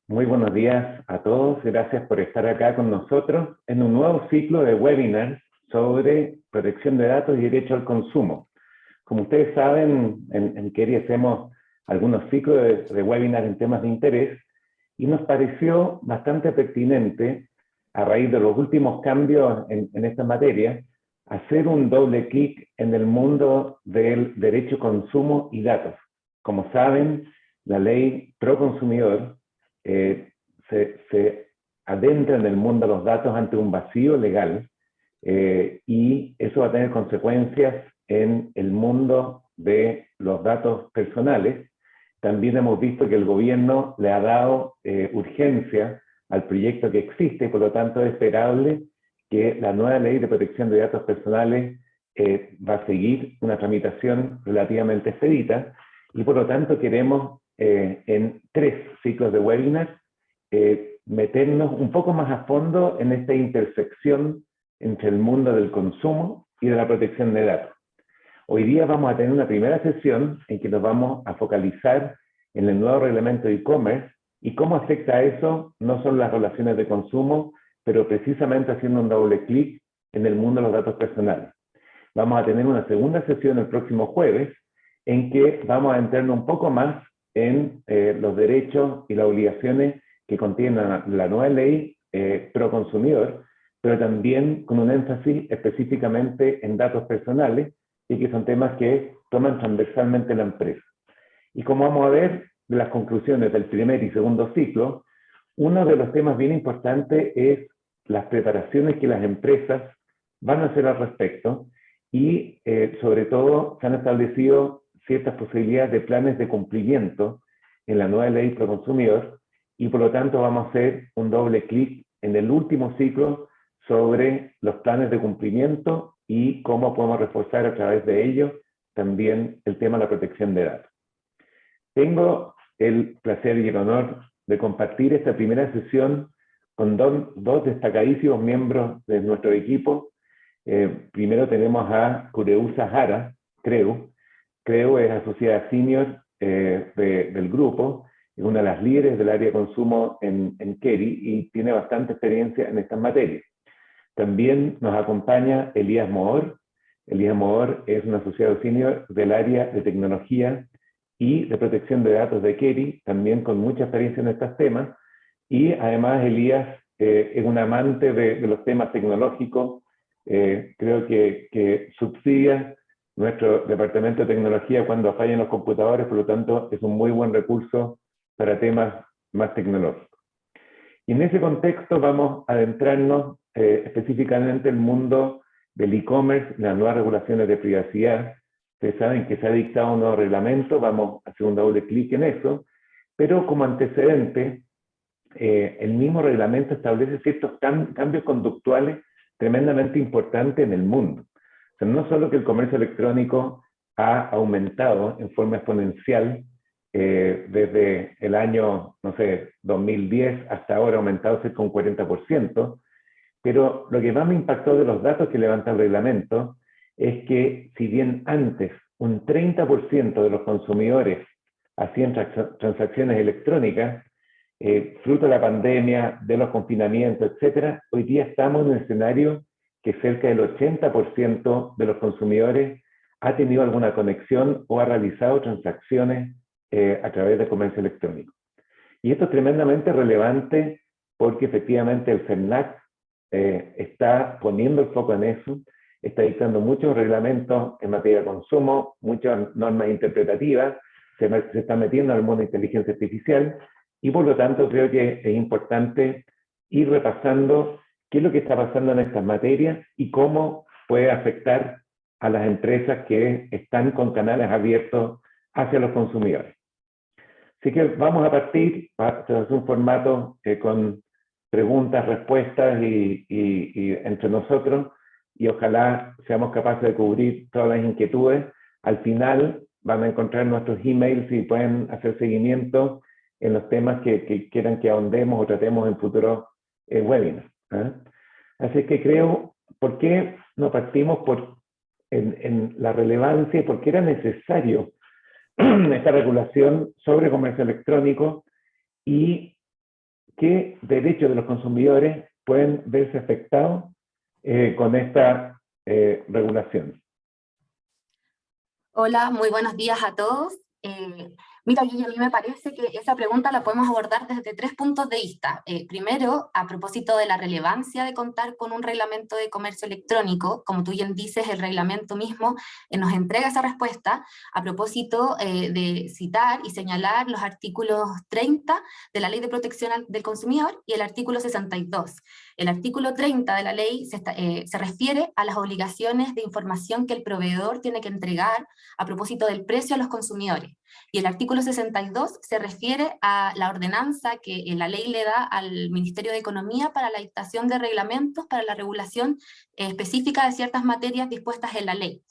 Muy buenos días a todos. Gracias por estar acá con nosotros en un nuevo ciclo de webinars sobre protección de datos y derecho al consumo. Como ustedes saben, en Keri hacemos algunos ciclos de webinars en temas de interés y nos pareció bastante pertinente, a raíz de los últimos cambios en esta materia, hacer un doble clic en el mundo del derecho a consumo y datos. Como saben, la ley pro consumidor se adentra en el mundo de los datos ante un vacío legal y eso va a tener consecuencias en el mundo de los datos personales. También hemos visto que el gobierno le ha dado urgencia al proyecto que existe, por lo tanto es esperable que la nueva ley de protección de datos personales va a seguir una tramitación relativamente expedita y por lo tanto queremos en 3 ciclos de webinars meternos un poco más a fondo en esta intersección entre el mundo del consumo y de la protección de datos. Hoy día vamos a tener una primera sesión en que nos vamos a focalizar en el nuevo reglamento de e-commerce y cómo afecta eso no solo las relaciones de consumo, pero precisamente haciendo un doble clic en el mundo de los datos personales. Vamos a tener una segunda sesión el próximo jueves en que vamos a entrarnos un poco más en los derechos y las obligaciones que contiene la nueva ley pro consumidor, pero también con un énfasis específicamente en datos personales y que son temas que toman transversalmente la empresa. Y como vamos a ver de las conclusiones del primer y segundo ciclo, uno de los temas bien importantes es las preparaciones que las empresas van a hacer al respecto y sobre todo se han establecido ciertas posibilidades de planes de cumplimiento en la nueva ley pro consumidor y por lo tanto vamos a hacer un doble clic en el último ciclo sobre los planes de cumplimiento y cómo podemos reforzar a través de ellos también el tema de la protección de datos. Tengo el placer y el honor de compartir esta primera sesión con dos destacadísimos miembros de nuestro equipo. Primero tenemos a Kureusa Hara, Creu. Creu es asociada senior del grupo, es una de las líderes del área de consumo en Keri y tiene bastante experiencia en estas materias. También nos acompaña Elías Moor. Elías Moor es un asociado senior del área de tecnología y de protección de datos de Keri, también con mucha experiencia en estos temas. Y además Elías es un amante de los temas tecnológicos. Creo que subsidia nuestro departamento de tecnología cuando fallan los computadores, por lo tanto es un muy buen recurso para temas más tecnológicos. Y en ese contexto vamos a adentrarnos específicamente en el mundo del e-commerce, las nuevas regulaciones de privacidad. Ustedes saben que se ha dictado un nuevo reglamento, vamos a hacer un doble clic en eso, pero como antecedente, el mismo reglamento establece ciertos cambios conductuales tremendamente importantes en el mundo. O sea, no solo que el comercio electrónico ha aumentado en forma exponencial desde el año, no sé, 2010 hasta ahora ha aumentado cerca de un 40%, pero lo que más me impactó de los datos que levanta el reglamento es que si bien antes un 30% de los consumidores hacían transacciones electrónicas, fruto de la pandemia, de los confinamientos, etc., hoy día estamos en un escenario que cerca del 80% de los consumidores ha tenido alguna conexión o ha realizado transacciones a través de comercio electrónico. Y esto es tremendamente relevante porque efectivamente el FENAC está poniendo el foco en eso, está dictando muchos reglamentos en materia de consumo, muchas normas interpretativas, se está metiendo al mundo de inteligencia artificial y por lo tanto creo que es importante ir repasando qué es lo que está pasando en estas materias y cómo puede afectar a las empresas que están con canales abiertos hacia los consumidores. Así que vamos a partir, va a ser un formato con preguntas, respuestas y entre nosotros y ojalá seamos capaces de cubrir todas las inquietudes. Al final van a encontrar nuestros emails y pueden hacer seguimiento en los temas que quieran que ahondemos o tratemos en futuros webinars. Así que creo, ¿por qué no partimos en la relevancia y por qué era necesario esta regulación sobre comercio electrónico y ¿qué derechos de los consumidores pueden verse afectados con esta regulación? Hola, muy buenos días a todos. Mira, Guille, a mí me parece que esa pregunta la podemos abordar desde tres puntos de vista. Primero, a propósito de la relevancia de contar con un reglamento de comercio electrónico, como tú bien dices, el reglamento mismo nos entrega esa respuesta a propósito de citar y señalar los artículos 30 de la Ley de Protección del Consumidor y el artículo 62. El artículo 30 de la ley se refiere a las obligaciones de información que el proveedor tiene que entregar a propósito del precio a los consumidores. Y el artículo 62 se refiere a la ordenanza que la ley le da al Ministerio de Economía para la dictación de reglamentos para la regulación específica de ciertas materias dispuestas en la ley.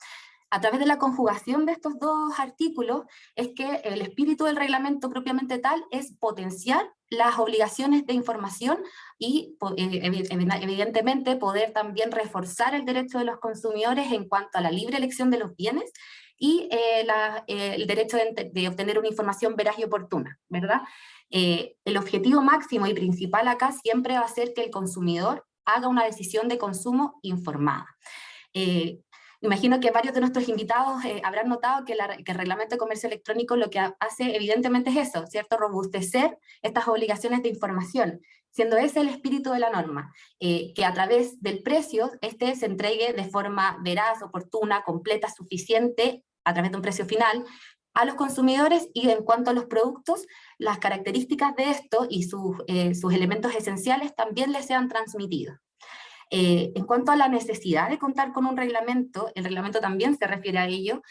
A través de la conjugación de estos dos artículos es que el espíritu del reglamento propiamente tal es potenciar las obligaciones de información y evidentemente poder también reforzar el derecho de los consumidores en cuanto a la libre elección de los bienes y el derecho de obtener una información veraz y oportuna, ¿verdad? El objetivo máximo y principal acá siempre va a ser que el consumidor haga una decisión de consumo informada. Imagino que varios de nuestros invitados habrán notado que el reglamento de comercio electrónico lo que hace evidentemente es eso, ¿cierto? Robustecer estas obligaciones de información, siendo ese el espíritu de la norma, que a través del precio este se entregue de forma veraz, oportuna, completa, suficiente, a través de un precio final, a los consumidores, y en cuanto a los productos, las características de esto y sus elementos esenciales también les sean transmitidos. En cuanto a la necesidad de contar con un reglamento, el reglamento también se refiere a ello,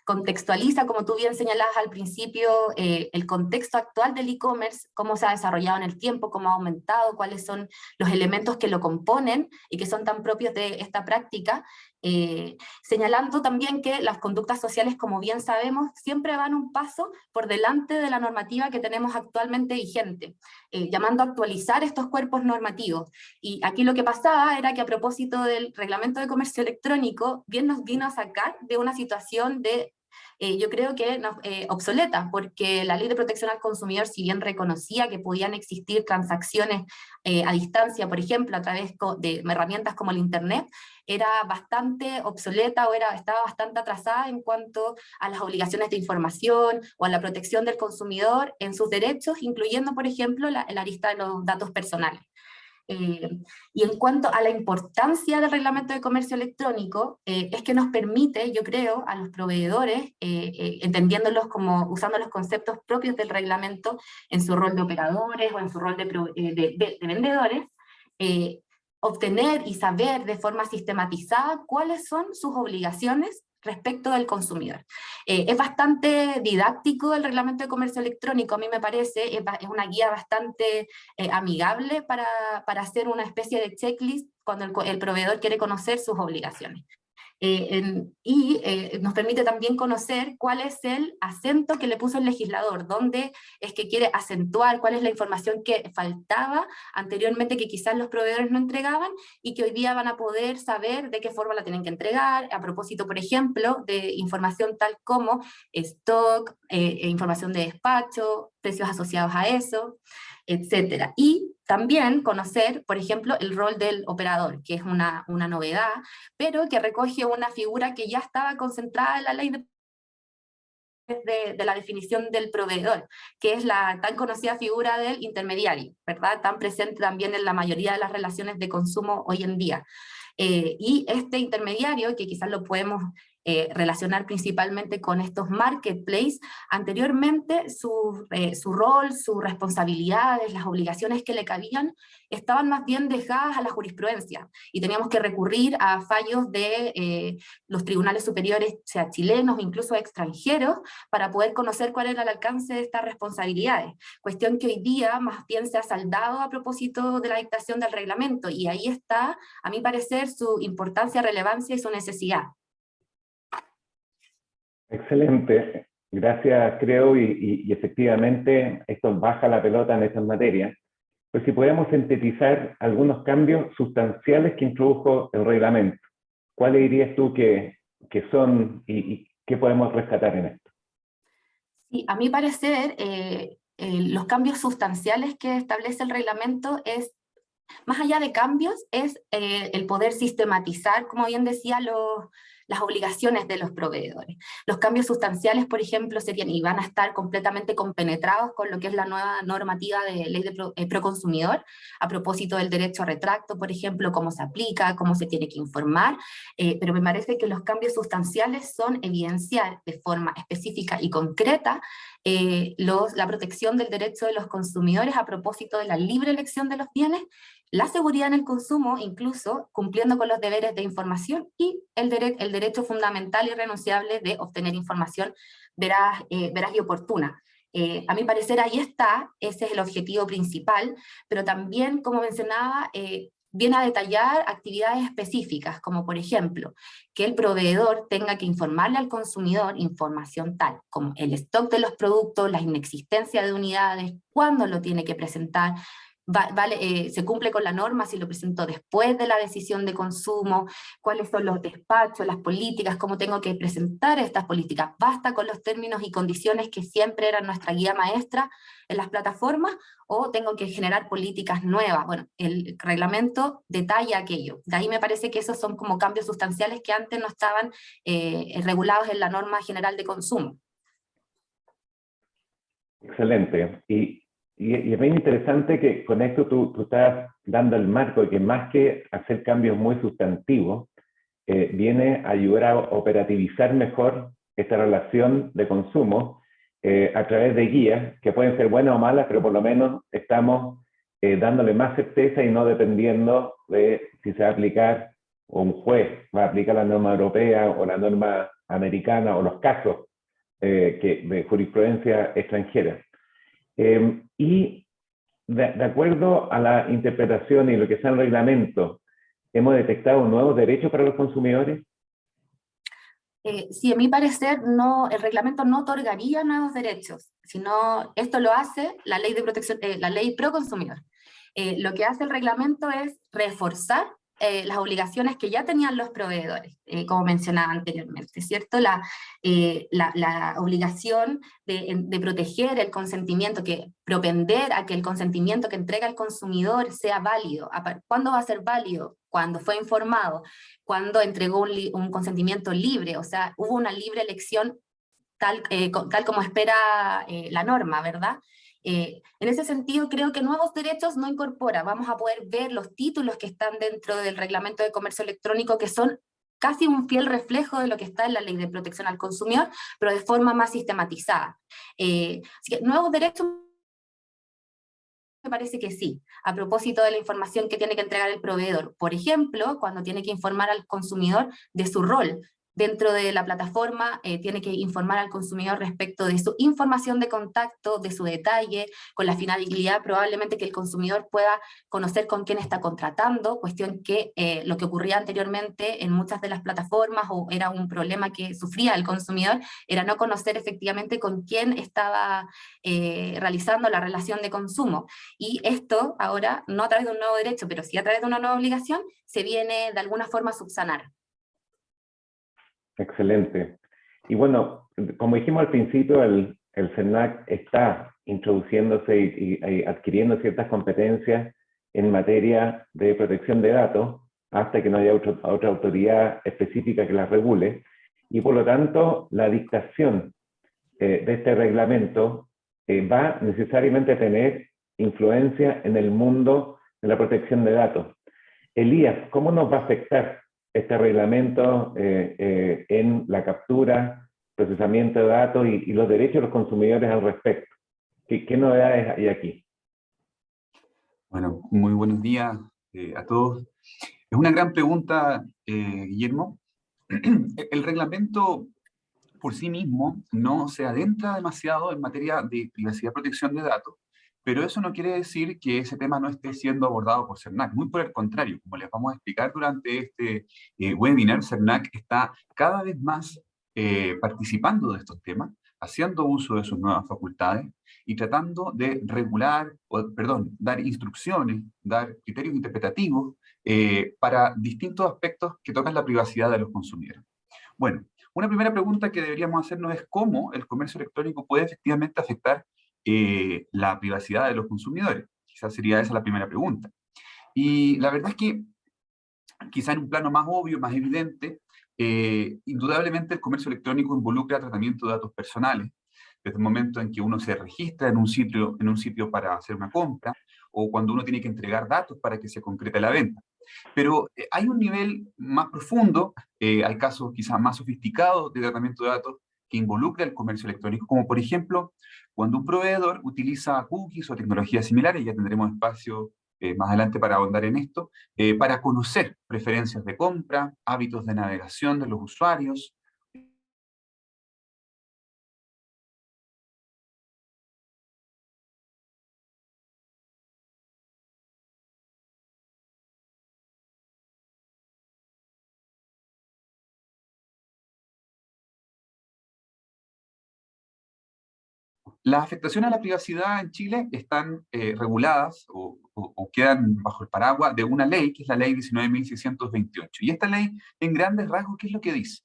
contextualiza, como tú bien señalabas al principio, el contexto actual del e-commerce, cómo se ha desarrollado en el tiempo, cómo ha aumentado, cuáles son los elementos que lo componen y que son tan propios de esta práctica, señalando también que las conductas sociales, como bien sabemos, siempre van un paso por delante de la normativa que tenemos actualmente vigente, llamando a actualizar estos cuerpos normativos. Y aquí lo que pasaba era que a propósito del reglamento de comercio electrónico, bien nos vino a sacar de una situación de yo creo que obsoleta, porque la ley de protección al consumidor, si bien reconocía que podían existir transacciones a distancia, por ejemplo, a través de herramientas como el Internet, era bastante obsoleta o estaba bastante atrasada en cuanto a las obligaciones de información o a la protección del consumidor en sus derechos, incluyendo, por ejemplo, la lista de los datos personales. Y en cuanto a la importancia del reglamento de comercio electrónico, es que nos permite, yo creo, a los proveedores, entendiéndolos como usando los conceptos propios del reglamento en su rol de operadores o en su rol de vendedores, eh, obtener y saber de forma sistematizada cuáles son sus obligaciones respecto del consumidor. Es bastante didáctico el reglamento de comercio electrónico, a mí me parece, es una guía bastante amigable para hacer una especie de checklist cuando el proveedor quiere conocer sus obligaciones. Nos permite también conocer cuál es el acento que le puso el legislador, dónde es que quiere acentuar, cuál es la información que faltaba anteriormente que quizás los proveedores no entregaban y que hoy día van a poder saber de qué forma la tienen que entregar, a propósito, por ejemplo, de información tal como stock, información de despacho, precios asociados a eso, etcétera. Y también conocer, por ejemplo, el rol del operador, que es una novedad, pero que recoge una figura que ya estaba concentrada en la ley de la definición del proveedor, que es la tan conocida figura del intermediario, ¿verdad? Tan presente también en la mayoría de las relaciones de consumo hoy en día. Y este intermediario, que quizás lo podemos relacionar principalmente con estos marketplaces, anteriormente su rol, sus responsabilidades, las obligaciones que le cabían, estaban más bien dejadas a la jurisprudencia, y teníamos que recurrir a fallos de los tribunales superiores, sea chilenos o incluso extranjeros, para poder conocer cuál era el alcance de estas responsabilidades, cuestión que hoy día más bien se ha saldado a propósito de la dictación del reglamento, y ahí está, a mi parecer, su importancia, relevancia y su necesidad. Excelente, gracias, creo, y efectivamente esto baja la pelota en estas materias. Pues si podemos sintetizar algunos cambios sustanciales que introdujo el reglamento, ¿cuáles dirías tú que son y qué podemos rescatar en esto? Sí, a mi parecer, los cambios sustanciales que establece el reglamento es, más allá de cambios, es el poder sistematizar, como bien decía, las obligaciones de los proveedores. Los cambios sustanciales, por ejemplo, serían y van a estar completamente compenetrados con lo que es la nueva normativa de ley de proconsumidor, a propósito del derecho a retracto, por ejemplo, cómo se aplica, cómo se tiene que informar, pero me parece que los cambios sustanciales son evidenciar de forma específica y concreta la protección del derecho de los consumidores a propósito de la libre elección de los bienes, la seguridad en el consumo, incluso cumpliendo con los deberes de información y el derecho fundamental y irrenunciable de obtener información veraz y oportuna. A mi parecer ahí está, ese es el objetivo principal, pero también, como mencionaba, viene a detallar actividades específicas, como por ejemplo, que el proveedor tenga que informarle al consumidor información tal como el stock de los productos, la inexistencia de unidades, cuándo lo tiene que presentar, se cumple con la norma si lo presento después de la decisión de consumo, cuáles son los despachos, las políticas, cómo tengo que presentar estas políticas, basta con los términos y condiciones que siempre eran nuestra guía maestra en las plataformas, o tengo que generar políticas nuevas. Bueno, el reglamento detalla aquello. De ahí me parece que esos son como cambios sustanciales que antes no estaban regulados en la norma general de consumo. Excelente. Y es bien interesante que con esto tú estás dando el marco de que más que hacer cambios muy sustantivos, viene a ayudar a operativizar mejor esta relación de consumo a través de guías que pueden ser buenas o malas, pero por lo menos estamos dándole más certeza y no dependiendo de si se va a aplicar o un juez va a aplicar la norma europea o la norma americana o los casos de jurisprudencia extranjera. Y de acuerdo a la interpretación y lo que está en el reglamento, ¿hemos detectado nuevos derechos para los consumidores? Sí, a mi parecer, no, el reglamento no otorgaría nuevos derechos, sino esto lo hace la ley de protección, la ley pro consumidor. Lo que hace el reglamento es reforzar las obligaciones que ya tenían los proveedores, como mencionaba anteriormente, ¿cierto? La obligación de proteger el consentimiento, que propender a que el consentimiento que entrega el consumidor sea válido. ¿Cuándo va a ser válido? Cuando fue informado, cuando entregó un consentimiento libre, o sea, hubo una libre elección tal como espera la norma, ¿verdad? En ese sentido, creo que nuevos derechos no incorpora. Vamos a poder ver los títulos que están dentro del Reglamento de Comercio Electrónico, que son casi un fiel reflejo de lo que está en la Ley de Protección al Consumidor, pero de forma más sistematizada. Así que nuevos derechos me parece que sí, a propósito de la información que tiene que entregar el proveedor. Por ejemplo, cuando tiene que informar al consumidor de su rol dentro de la plataforma, tiene que informar al consumidor respecto de su información de contacto, de su detalle, con la finalidad probablemente que el consumidor pueda conocer con quién está contratando, cuestión que lo que ocurría anteriormente en muchas de las plataformas, o era un problema que sufría el consumidor, era no conocer efectivamente con quién estaba realizando la relación de consumo. Y esto ahora, no a través de un nuevo derecho, pero sí a través de una nueva obligación, se viene de alguna forma a subsanar. Excelente. Y bueno, como dijimos al principio, el CERNAC está introduciéndose y adquiriendo ciertas competencias en materia de protección de datos hasta que no haya otra autoridad específica que las regule. Y por lo tanto, la dictación de este reglamento va necesariamente a tener influencia en el mundo de la protección de datos. Elías, ¿cómo nos va a afectar este reglamento en la captura, procesamiento de datos y los derechos de los consumidores al respecto? ¿Qué novedades hay aquí? Bueno, muy buenos días a todos. Es una gran pregunta, Guillermo. El reglamento por sí mismo no se adentra demasiado en materia de privacidad y protección de datos, pero eso no quiere decir que ese tema no esté siendo abordado por CERNAC. Muy por el contrario, como les vamos a explicar durante este webinar, CERNAC está cada vez más participando de estos temas, haciendo uso de sus nuevas facultades y tratando de regular, dar instrucciones, dar criterios interpretativos para distintos aspectos que tocan la privacidad de los consumidores. Bueno, una primera pregunta que deberíamos hacernos es cómo el comercio electrónico puede efectivamente afectar la privacidad de los consumidores? Quizás sería esa la primera pregunta. Y la verdad es que, quizá en un plano más obvio, más evidente, indudablemente el comercio electrónico involucra tratamiento de datos personales, desde el momento en que uno se registra en un sitio para hacer una compra, o cuando uno tiene que entregar datos para que se concrete la venta. Pero hay un nivel más profundo, hay casos quizás más sofisticados de tratamiento de datos que involucra el comercio electrónico, como por ejemplo, cuando un proveedor utiliza cookies o tecnologías similares, ya tendremos espacio más adelante para ahondar en esto, para conocer preferencias de compra, hábitos de navegación de los usuarios. Las afectaciones a la privacidad en Chile están reguladas o quedan bajo el paraguas de una ley, que es la ley 19.628. Y esta ley, en grandes rasgos, ¿qué es lo que dice?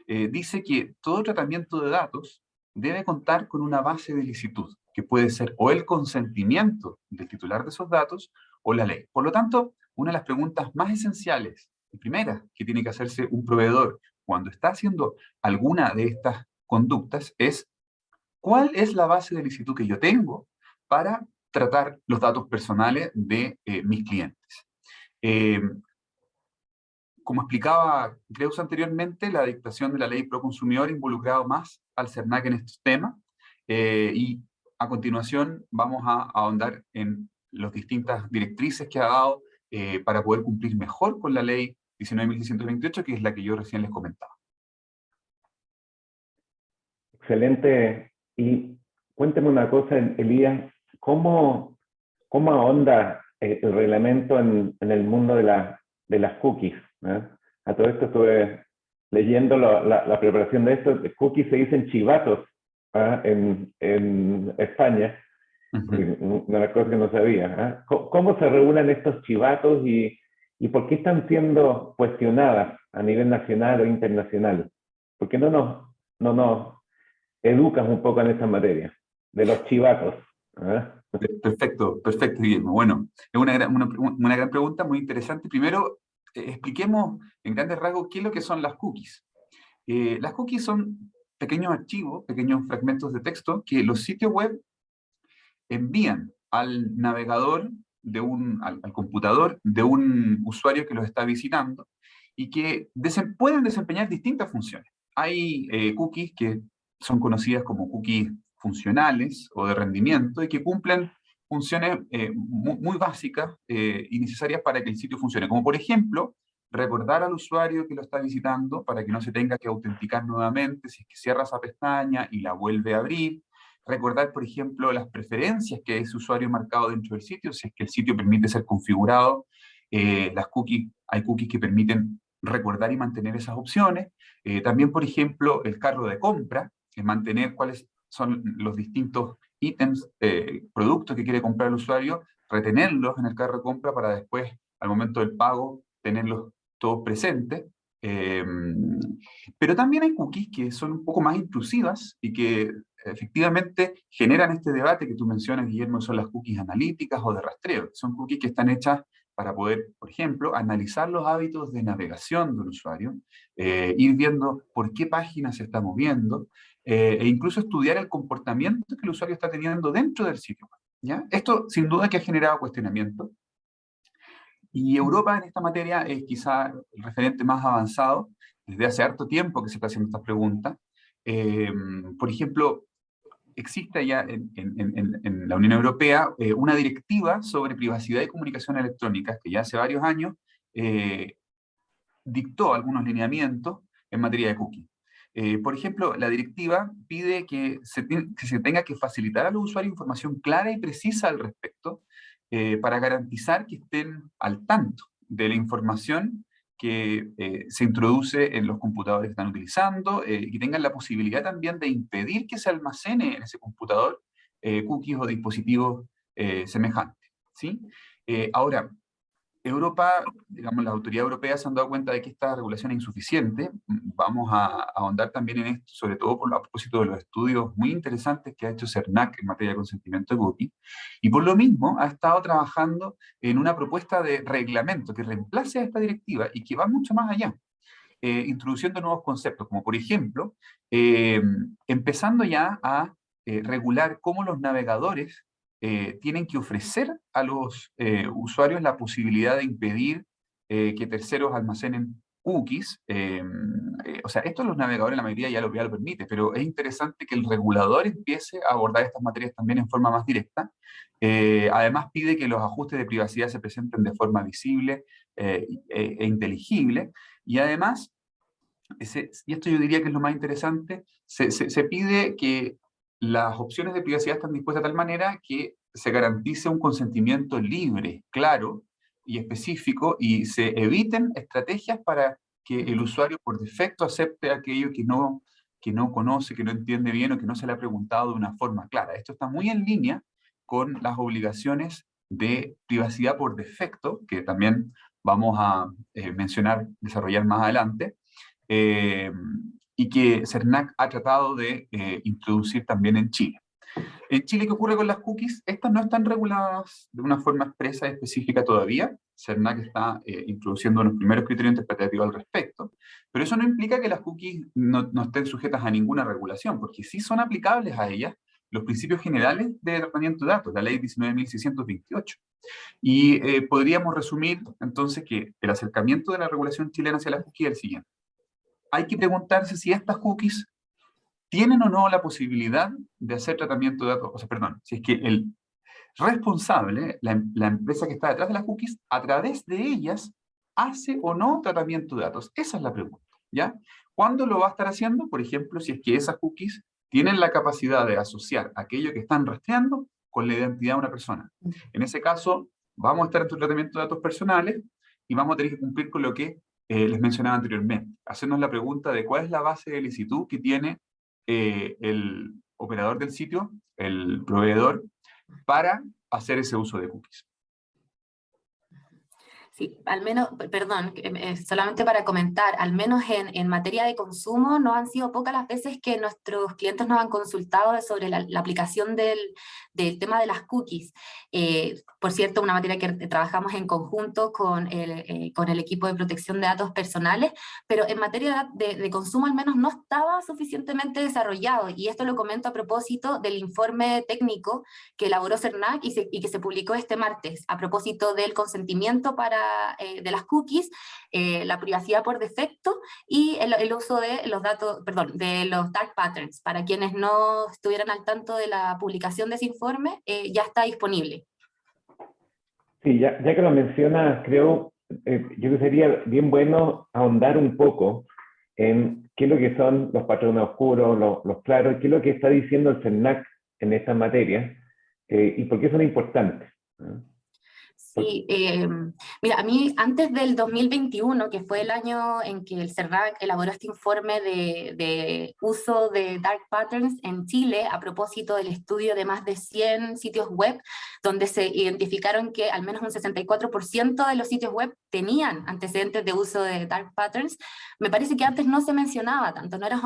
Dice que todo tratamiento de datos debe contar con una base de licitud, que puede ser o el consentimiento del titular de esos datos o la ley. Por lo tanto, una de las preguntas más esenciales y primeras que tiene que hacerse un proveedor cuando está haciendo alguna de estas conductas es: ¿cuál es la base de licitud que yo tengo para tratar los datos personales de mis clientes? Eh, Como explicaba Creus anteriormente, la dictación de la ley pro consumidor ha involucrado más al CERNAC en estos temas, y a continuación vamos a ahondar en las distintas directrices que ha dado para poder cumplir mejor con la ley 19.628, que es la que yo recién les comentaba. Excelente. Y cuénteme una cosa, Elías, ¿cómo ahonda el reglamento en el mundo de las cookies? A todo esto estuve leyendo la preparación de esto. Cookies se dicen chivatos en España. Una de las cosas que no sabía. ¿Cómo se regulan estos chivatos y por qué están siendo cuestionadas a nivel nacional o internacional? ¿Por qué no nos educas un poco en esta materia de los chivatos? Perfecto, perfecto, Guillermo. Bueno, es una gran pregunta, muy interesante. Primero, expliquemos en grandes rasgos qué es lo que son las cookies. Las cookies son pequeños archivos, pequeños fragmentos de texto que los sitios web envían al navegador, al computador de un usuario que los está visitando, y que pueden desempeñar distintas funciones. Hay cookies que son conocidas como cookies funcionales o de rendimiento y que cumplen funciones muy básicas y necesarias para que el sitio funcione, como por ejemplo recordar al usuario que lo está visitando para que no se tenga que autenticar nuevamente si es que cierra esa pestaña y la vuelve a abrir. Recordar, por ejemplo, las preferencias que ese usuario ha marcado dentro del sitio, si es que el sitio permite ser configurado. Hay cookies que permiten recordar y mantener esas opciones. También, por ejemplo, el carro de compra, mantener cuáles son los distintos ítems, productos que quiere comprar el usuario, retenerlos en el carro de compra para después, al momento del pago, tenerlos todos presentes. Pero también hay cookies que son un poco más intrusivas y que efectivamente generan este debate que tú mencionas, Guillermo, son las cookies analíticas o de rastreo. Son cookies que están hechas para poder, por ejemplo, analizar los hábitos de navegación del usuario, ir viendo por qué página se está moviendo, e incluso estudiar el comportamiento que el usuario está teniendo dentro del sitio. ¿Ya? Esto sin duda que ha generado cuestionamiento. Y Europa en esta materia es quizá el referente más avanzado. Desde hace harto tiempo que se está haciendo esta pregunta. Por ejemplo, existe ya en la Unión Europea una directiva sobre privacidad y comunicación electrónica que ya hace varios años dictó algunos lineamientos en materia de cookies. Por ejemplo, la directiva pide que se tenga que facilitar a los usuarios información clara y precisa al respecto para garantizar que estén al tanto de la información que se introduce en los computadores que están utilizando, y que tengan la posibilidad también de impedir que se almacene en ese computador cookies o dispositivos semejantes. ¿Sí? Ahora, Europa, digamos, las autoridades europeas se han dado cuenta de que esta regulación es insuficiente. Vamos a ahondar también en esto, sobre todo a propósito de los estudios muy interesantes que ha hecho CERNAC en materia de consentimiento de cookies. Y por lo mismo ha estado trabajando en una propuesta de reglamento que reemplace a esta directiva y que va mucho más allá, introduciendo nuevos conceptos, como por ejemplo, empezando ya a regular cómo los navegadores tienen que ofrecer a los usuarios la posibilidad de impedir que terceros almacenen cookies. O sea, esto los navegadores, la mayoría ya lo permite, pero es interesante que el regulador empiece a abordar estas materias también en forma más directa. Además, pide que los ajustes de privacidad se presenten de forma visible e inteligible. Y además, y esto yo diría que es lo más interesante, se pide que las opciones de privacidad están dispuestas de tal manera que se garantice un consentimiento libre, claro y específico, y se eviten estrategias para que el usuario por defecto acepte aquello que no conoce, que no entiende bien o que no se le ha preguntado de una forma clara. Esto está muy en línea con las obligaciones de privacidad por defecto, que también vamos a mencionar, desarrollar más adelante, eh, y que CERNAC ha tratado de introducir también en Chile. En Chile, ¿qué ocurre con las cookies? Estas no están reguladas de una forma expresa y específica todavía. CERNAC está introduciendo unos primeros criterios interpretativos al respecto, pero eso no implica que las cookies no estén sujetas a ninguna regulación, porque sí son aplicables a ellas los principios generales de tratamiento de datos, la ley 19.628. Y podríamos resumir entonces que el acercamiento de la regulación chilena hacia las cookies es el siguiente. Hay que preguntarse si estas cookies tienen o no la posibilidad de hacer tratamiento de datos, o sea, perdón, si es que el responsable, la empresa que está detrás de las cookies, a través de ellas, hace o no tratamiento de datos. Esa es la pregunta, ¿ya? ¿Cuándo lo va a estar haciendo? Por ejemplo, si es que esas cookies tienen la capacidad de asociar aquello que están rastreando con la identidad de una persona. En ese caso, vamos a estar en tu tratamiento de datos personales y vamos a tener que cumplir con lo que les mencionaba anteriormente. Hacernos la pregunta de cuál es la base de licitud que tiene el operador del sitio, el proveedor, para hacer ese uso de cookies. Sí, al menos, perdón, solamente para comentar, al menos en materia de consumo, no han sido pocas las veces que nuestros clientes nos han consultado sobre la aplicación del tema de las cookies. Por cierto, una materia que trabajamos en conjunto con el equipo de protección de datos personales, pero en materia de consumo al menos no estaba suficientemente desarrollado, y esto lo comento a propósito del informe técnico que elaboró CERNAC y que se publicó este martes, a propósito del consentimiento de las cookies, la privacidad por defecto y el uso de los datos, perdón, de los dark patterns. Para quienes no estuvieran al tanto de la publicación de ese informe, ya está disponible. Sí, ya que lo mencionas, creo, yo creo que sería bien bueno ahondar un poco en qué es lo que son los patrones oscuros, los claros, qué es lo que está diciendo el CERNAC en esta materia y por qué son importantes, ¿no? Sí, mira, a mí antes del 2021, que fue el año en que el CERNAC elaboró este informe de uso de dark patterns en Chile, a propósito del estudio de más de 100 sitios web, donde se identificaron que al menos un 64% de los sitios web tenían antecedentes de uso de dark patterns, me parece que antes no se mencionaba tanto, no era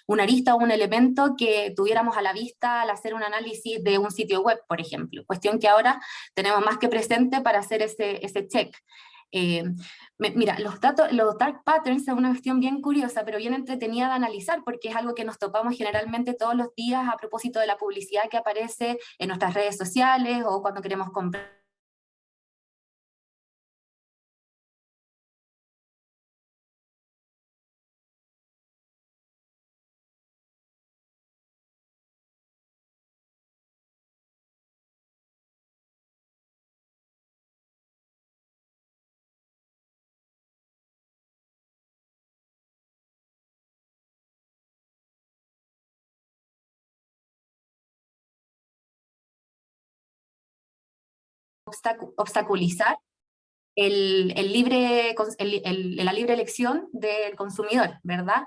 una arista o un elemento que tuviéramos a la vista al hacer un análisis de un sitio web, por ejemplo, cuestión que ahora tenemos más que presente para hacer ese check. Mira, los dark patterns es una cuestión bien curiosa, pero bien entretenida de analizar, porque es algo que nos topamos generalmente todos los días a propósito de la publicidad que aparece en nuestras redes sociales o cuando queremos comprar. Obstaculizar la libre elección del consumidor, ¿verdad?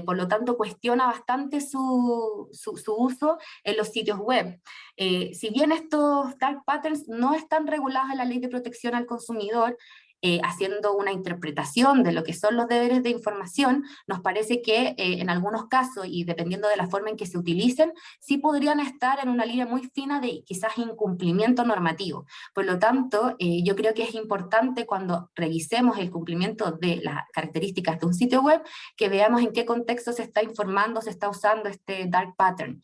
Por lo tanto, cuestiona bastante su uso en los sitios web. Si bien estos dark patterns no están regulados en la Ley de Protección al Consumidor, haciendo una interpretación de lo que son los deberes de información, nos parece que en algunos casos, y dependiendo de la forma en que se utilicen, sí podrían estar en una línea muy fina de quizás incumplimiento normativo. Por lo tanto, yo creo que es importante cuando revisemos el cumplimiento de las características de un sitio web, que veamos en qué contexto se está informando, se está usando este dark pattern.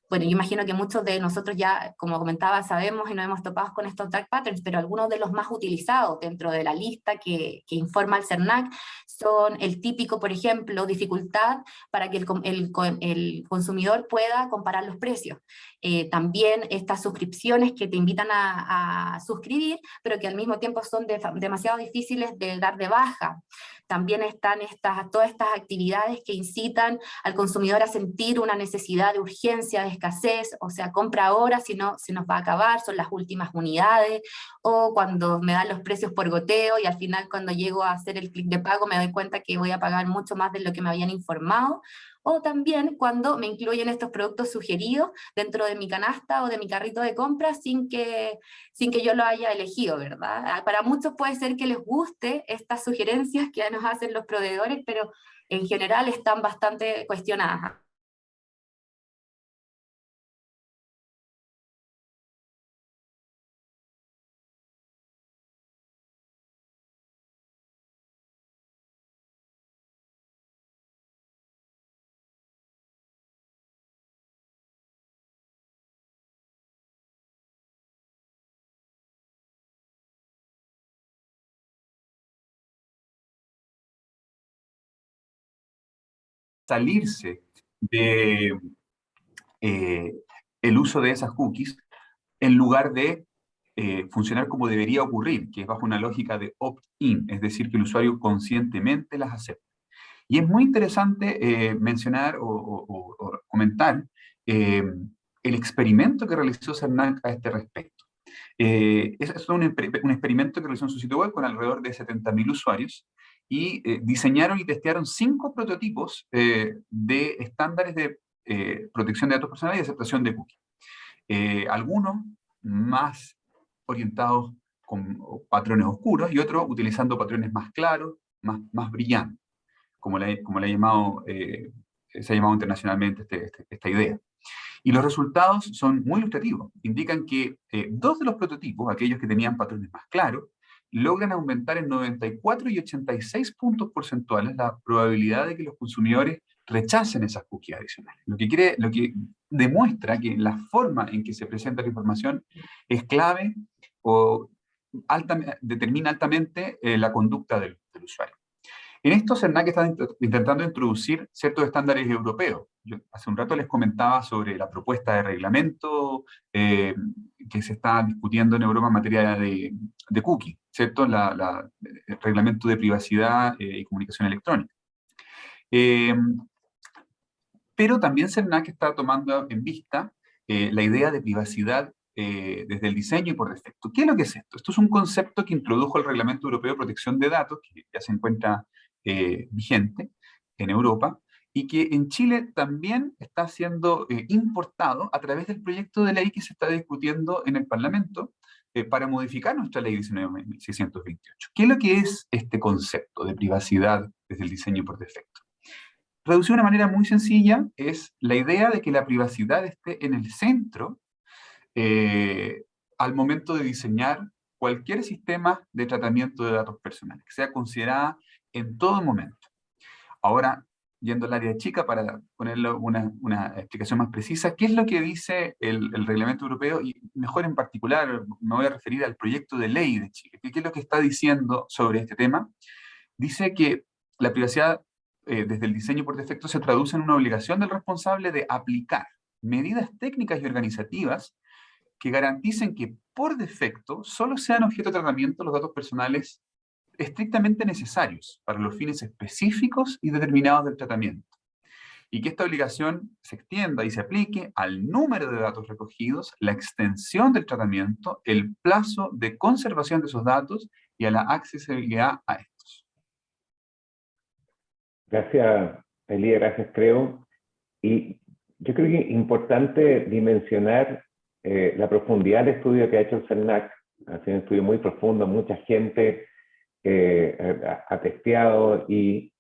Bueno, yo imagino que muchos de nosotros ya, como comentaba, sabemos y nos hemos topado con estos dark patterns, pero algunos de los más utilizados dentro de la lista que informa el CERNAC son el típico, por ejemplo, dificultad para que el consumidor pueda comparar los precios. También estas suscripciones que te invitan a suscribir, pero que al mismo tiempo son demasiado difíciles de dar de baja. También están todas estas actividades que incitan al consumidor a sentir una necesidad de urgencia, de escasez, o sea, compra ahora, si no se nos va a acabar, son las últimas unidades, o cuando me dan los precios por goteo y al final cuando llego a hacer el clic de pago me doy cuenta que voy a pagar mucho más de lo que me habían informado, o también cuando me incluyen estos productos sugeridos dentro de mi canasta o de mi carrito de compras sin que yo lo haya elegido, ¿verdad? Para muchos puede ser que les guste estas sugerencias que nos hacen los proveedores, pero en general están bastante cuestionadas. Salirse de el uso de esas cookies en lugar de funcionar como debería ocurrir, que es bajo una lógica de opt-in, es decir, que el usuario conscientemente las acepta. Y es muy interesante mencionar o comentar el experimento que realizó CERNAC a este respecto. Es un experimento que realizó en su sitio web con alrededor de 70.000 usuarios y diseñaron y testearon 5 prototipos de estándares de protección de datos personales y aceptación de cookies. Algunos más orientados con patrones oscuros y otros utilizando patrones más claros, más brillantes, como se ha llamado internacionalmente esta idea. Y los resultados son muy ilustrativos. Indican que 2 de los prototipos, aquellos que tenían patrones más claros, logran aumentar en 94 y 86 puntos porcentuales la probabilidad de que los consumidores rechacen esas cookies adicionales. Lo que demuestra que la forma en que se presenta la información es clave o determina altamente la conducta del usuario. En esto, CERNAC está intentando introducir ciertos estándares europeos. Yo hace un rato les comentaba sobre la propuesta de reglamento que se está discutiendo en Europa en materia de cookie, ¿cierto? El reglamento de privacidad y comunicación electrónica. Pero también CERNAC está tomando en vista la idea de privacidad desde el diseño y por defecto. ¿Qué es lo que es esto? Esto es un concepto que introdujo el Reglamento Europeo de Protección de Datos, que ya se encuentra vigente en Europa, y que en Chile también está siendo importado a través del proyecto de ley que se está discutiendo en el Parlamento para modificar nuestra ley 19.628. ¿Qué es lo que es este concepto de privacidad desde el diseño por defecto? Reducido de una manera muy sencilla, es la idea de que la privacidad esté en el centro al momento de diseñar cualquier sistema de tratamiento de datos personales, que sea considerada en todo momento. Ahora, yendo al área chica para ponerle una explicación más precisa, ¿qué es lo que dice el reglamento europeo? Y mejor en particular me voy a referir al proyecto de ley de Chile. ¿Qué es lo que está diciendo sobre este tema? Dice que la privacidad desde el diseño por defecto se traduce en una obligación del responsable de aplicar medidas técnicas y organizativas que garanticen que por defecto solo sean objeto de tratamiento los datos personales estrictamente necesarios para los fines específicos y determinados del tratamiento. Y que esta obligación se extienda y se aplique al número de datos recogidos, la extensión del tratamiento, el plazo de conservación de esos datos y a la accesibilidad a estos. Gracias, Elías, gracias, creo. Y yo creo que es importante dimensionar la profundidad del estudio que ha hecho el CERNAC. Ha sido un estudio muy profundo, mucha gente ha testeado y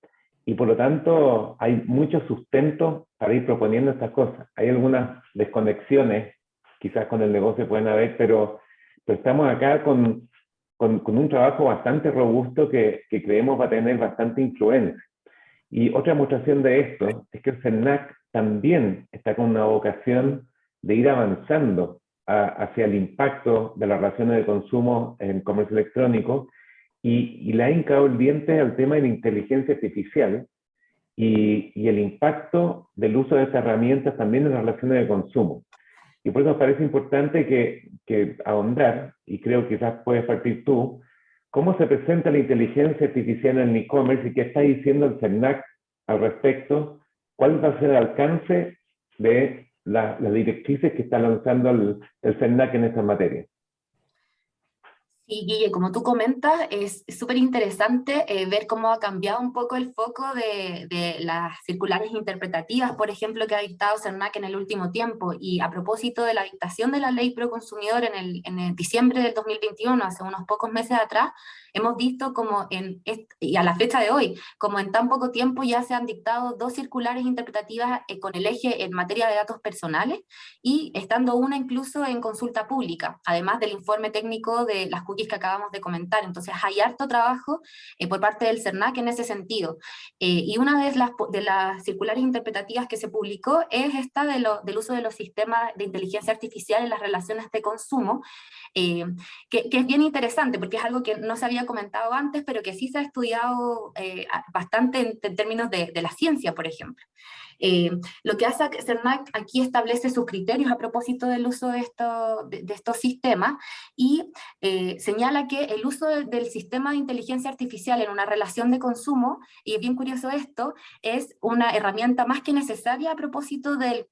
por lo tanto hay mucho sustento para ir proponiendo estas cosas. Hay algunas desconexiones, quizás con el negocio pueden haber, pero estamos acá con un trabajo bastante robusto que creemos va a tener bastante influencia. Y otra demostración de esto es que el CERNAC también está con una vocación de ir avanzando hacia el impacto de las relaciones de consumo en comercio electrónico y le ha hincado el diente al tema de la inteligencia artificial y el impacto del uso de estas herramientas también en las relaciones de consumo. Y por eso nos parece importante que ahondar, y creo que quizás puedes partir tú, cómo se presenta la inteligencia artificial en el e-commerce y qué está diciendo el CERNAC al respecto, cuál va a ser el alcance de las directrices que está lanzando el CERNAC en esta materia. Sí, Guille, como tú comentas, es súper interesante ver cómo ha cambiado un poco el foco de las circulares interpretativas, por ejemplo, que ha dictado CERNAC en el último tiempo. Y a propósito de la dictación de la ley pro consumidor en el diciembre del 2021, hace unos pocos meses atrás, hemos visto como y a la fecha de hoy, como en tan poco tiempo ya se han dictado 2 circulares interpretativas con el eje en materia de datos personales y estando una incluso en consulta pública, además del informe técnico de las cookies que acabamos de comentar. Entonces hay harto trabajo por parte del CERNAC en ese sentido. Y una de las circulares interpretativas que se publicó es esta del uso de los sistemas de inteligencia artificial en las relaciones de consumo, que es bien interesante porque es algo que no se había comentado antes, pero que sí se ha estudiado bastante en términos de la ciencia, por ejemplo. Lo que hace CERNAC aquí establece sus criterios a propósito del uso de estos sistemas y señala que el uso del sistema de inteligencia artificial en una relación de consumo, y es bien curioso esto, es una herramienta más que necesaria a propósito del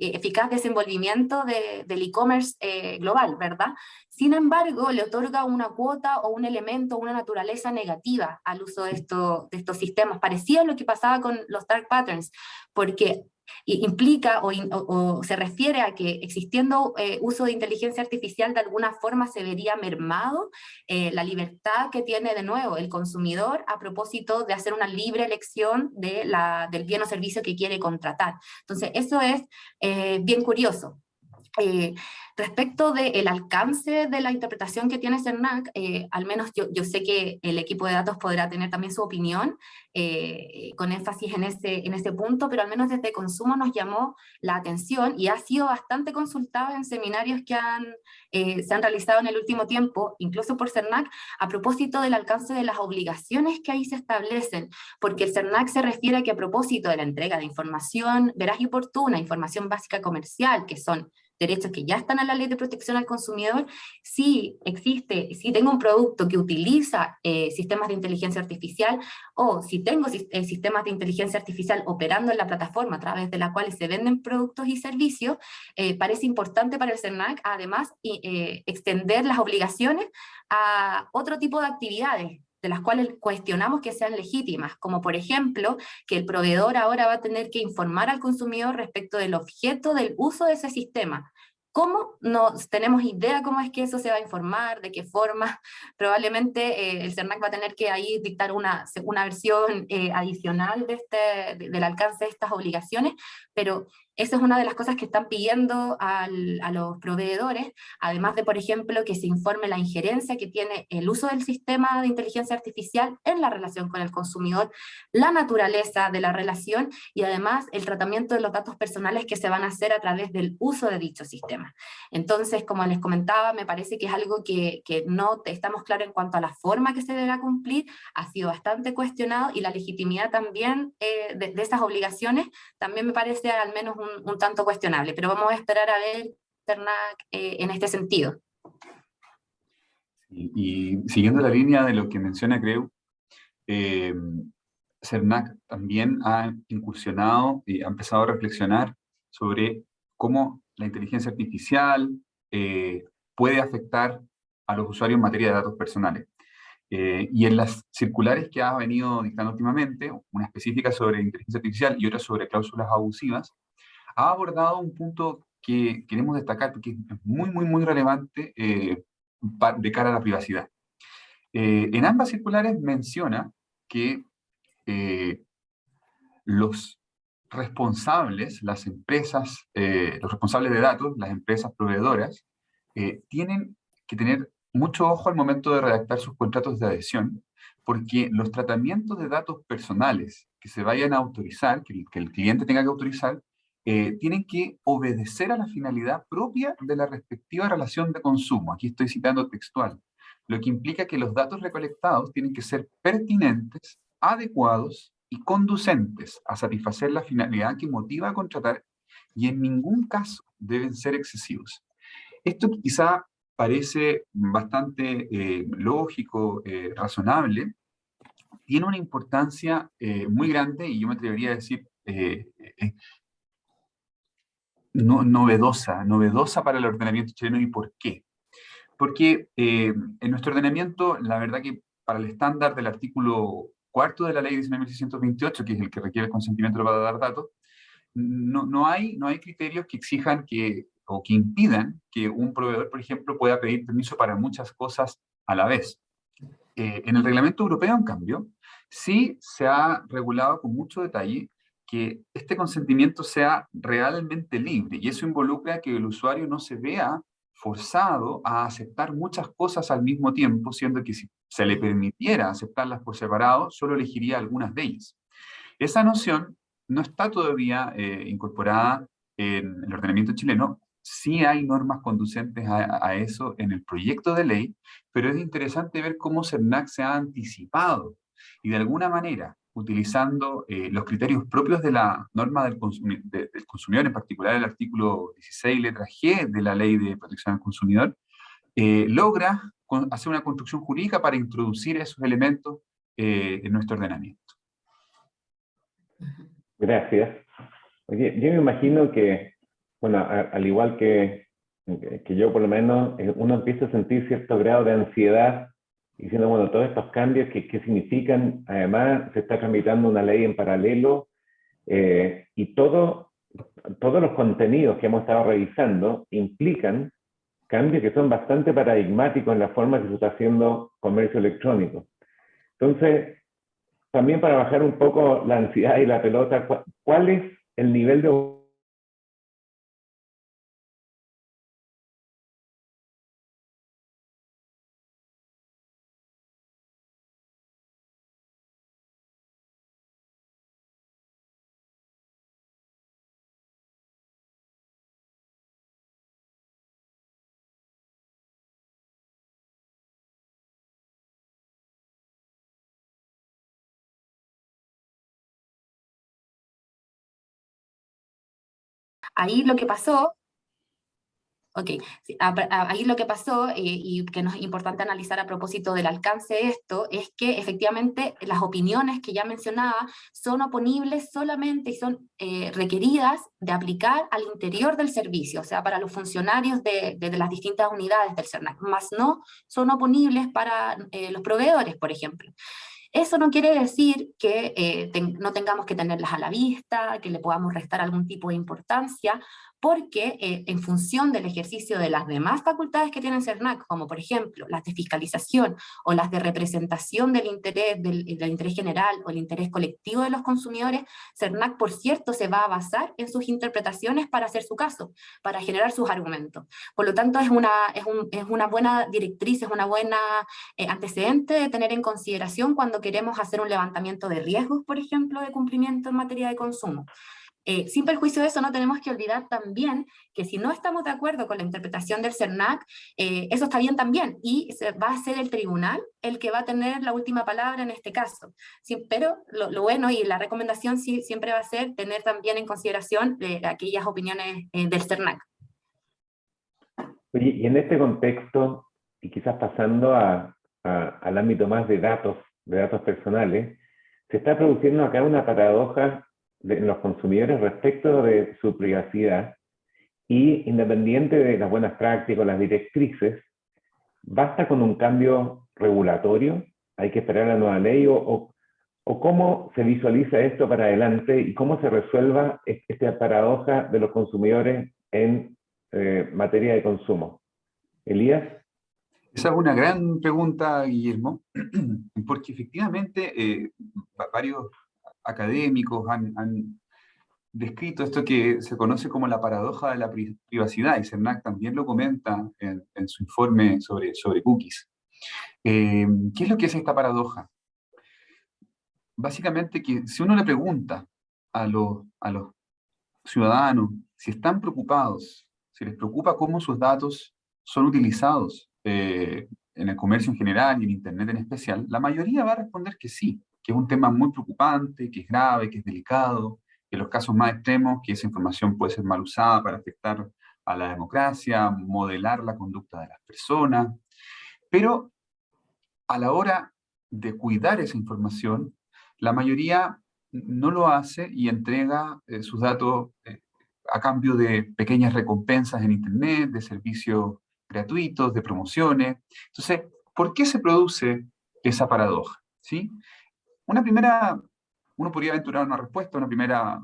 eficaz desenvolvimiento del e-commerce global, ¿verdad? Sin embargo, le otorga una cuota o un elemento, una naturaleza negativa al uso de estos sistemas, parecido a lo que pasaba con los dark patterns, porque implica o se refiere a que existiendo uso de inteligencia artificial de alguna forma se vería mermado la libertad que tiene de nuevo el consumidor a propósito de hacer una libre elección del bien o servicio que quiere contratar. Entonces eso es bien curioso. Respecto del alcance de la interpretación que tiene CERNAC, al menos yo sé que el equipo de datos podrá tener también su opinión, con énfasis en ese punto, pero al menos desde consumo nos llamó la atención y ha sido bastante consultado en seminarios que se han realizado en el último tiempo, incluso por CERNAC, a propósito del alcance de las obligaciones que ahí se establecen, porque el CERNAC se refiere a que a propósito de la entrega de información veraz y oportuna, información básica comercial, que son derechos que ya están en la Ley de Protección al Consumidor, si tengo un producto que utiliza sistemas de inteligencia artificial o si tengo sistemas de inteligencia artificial operando en la plataforma a través de la cual se venden productos y servicios, parece importante para el CERNAC además extender las obligaciones a otro tipo de actividades de las cuales cuestionamos que sean legítimas, como por ejemplo que el proveedor ahora va a tener que informar al consumidor respecto del objeto del uso de ese sistema. ¿Cómo? No tenemos idea cómo es que eso se va a informar, de qué forma. Probablemente el CERNAC va a tener que ahí dictar una versión adicional del alcance de estas obligaciones, pero esa es una de las cosas que están pidiendo a los proveedores, además de, por ejemplo, que se informe la injerencia que tiene el uso del sistema de inteligencia artificial en la relación con el consumidor, la naturaleza de la relación y además el tratamiento de los datos personales que se van a hacer a través del uso de dicho sistema. Entonces, como les comentaba, me parece que es algo que no estamos claros en cuanto a la forma que se deberá cumplir, ha sido bastante cuestionado y la legitimidad también de esas obligaciones también me parece al menos un tanto cuestionable, pero vamos a esperar a ver CERNAC en este sentido. Y siguiendo la línea de lo que menciona Creu, CERNAC también ha incursionado y ha empezado a reflexionar sobre cómo la inteligencia artificial puede afectar a los usuarios en materia de datos personales. Y en las circulares que ha venido dictando últimamente, una específica sobre inteligencia artificial y otra sobre cláusulas abusivas, ha abordado un punto que queremos destacar porque es muy, muy, muy relevante de cara a la privacidad. En ambas circulares menciona que los responsables, las empresas, los responsables de datos, las empresas proveedoras, tienen que tener mucho ojo al momento de redactar sus contratos de adhesión, porque los tratamientos de datos personales que se vayan a autorizar, que el cliente tenga que autorizar, tienen que obedecer a la finalidad propia de la respectiva relación de consumo. Aquí estoy citando textual, lo que implica que los datos recolectados tienen que ser pertinentes, adecuados y conducentes a satisfacer la finalidad que motiva a contratar y en ningún caso deben ser excesivos. Esto quizá parece bastante lógico, razonable, tiene una importancia muy grande y yo me atrevería a decir novedosa para el ordenamiento chileno. ¿Y por qué? Porque en nuestro ordenamiento, la verdad que para el estándar del artículo 4 de la ley 19.628, que es el que requiere el consentimiento para dar datos, no hay criterios que exijan o que impidan que un proveedor, por ejemplo, pueda pedir permiso para muchas cosas a la vez. En el reglamento europeo, en cambio, sí se ha regulado con mucho detalle que este consentimiento sea realmente libre, y eso involucra que el usuario no se vea forzado a aceptar muchas cosas al mismo tiempo, siendo que si se le permitiera aceptarlas por separado, solo elegiría algunas de ellas. Esa noción no está todavía incorporada en el ordenamiento chileno. Sí hay normas conducentes a eso en el proyecto de ley, pero es interesante ver cómo CERNAC se ha anticipado y de alguna manera, utilizando los criterios propios de la norma del consumidor, en particular el artículo 16, letra G de la Ley de Protección al Consumidor, logra hacer una construcción jurídica para introducir esos elementos en nuestro ordenamiento. Gracias. Oye, yo me imagino que, bueno, al igual que yo por lo menos, uno empieza a sentir cierto grado de ansiedad diciendo, bueno, todos estos cambios, ¿qué significan? Además, se está tramitando una ley en paralelo y todos los contenidos que hemos estado revisando implican cambios que son bastante paradigmáticos en la forma que se está haciendo comercio electrónico. Entonces, también para bajar un poco la ansiedad y la pelota, ¿cuál es el nivel de Ahí lo que pasó, ok, sí, ahí lo que pasó, y que nos es importante analizar a propósito del alcance de esto, es que efectivamente las opiniones que ya mencionaba son oponibles solamente y son requeridas de aplicar al interior del servicio, o sea, para los funcionarios de las distintas unidades del CERNAC, más no son oponibles para los proveedores, por ejemplo. Eso no quiere decir que no tengamos que tenerlas a la vista, que le podamos restar algún tipo de importancia, porque en función del ejercicio de las demás facultades que tiene el CERNAC, como por ejemplo las de fiscalización o las de representación del interés general o el interés colectivo de los consumidores, CERNAC, por cierto, se va a basar en sus interpretaciones para hacer su caso, para generar sus argumentos. Por lo tanto, es una buena directriz, es una buena antecedente de tener en consideración cuando queremos hacer un levantamiento de riesgos, por ejemplo, de cumplimiento en materia de consumo. Sin perjuicio de eso, no tenemos que olvidar también que si no estamos de acuerdo con la interpretación del CERNAC, eso está bien también, y va a ser el tribunal el que va a tener la última palabra en este caso. Sí, pero lo bueno y la recomendación siempre va a ser tener también en consideración aquellas opiniones del CERNAC. Oye, y en este contexto, y quizás pasando al ámbito más de datos personales, se está produciendo acá una paradoja en los consumidores respecto de su privacidad, y independiente de las buenas prácticas, las directrices, basta con un cambio regulatorio hay que esperar la nueva ley, o cómo se visualiza esto para adelante y cómo se resuelva esta paradoja de los consumidores en materia de consumo. Elías. Esa es una gran pregunta, Guillermo, porque efectivamente varios académicos han descrito esto que se conoce como la paradoja de la privacidad, y CERNAC también lo comenta en su informe sobre cookies. ¿Qué es lo que es esta paradoja? Básicamente que si uno le pregunta a los ciudadanos si están preocupados, si les preocupa cómo sus datos son utilizados en el comercio en general y en Internet en especial, la mayoría va a responder que sí, que es un tema muy preocupante, que es grave, que es delicado, que en los casos más extremos, que esa información puede ser mal usada para afectar a la democracia, modelar la conducta de las personas, pero a la hora de cuidar esa información, la mayoría no lo hace y entrega sus datos a cambio de pequeñas recompensas en Internet, de servicios gratuitos, de promociones. Entonces, ¿por qué se produce esa paradoja? ¿Sí? Uno podría aventurar una respuesta, una primera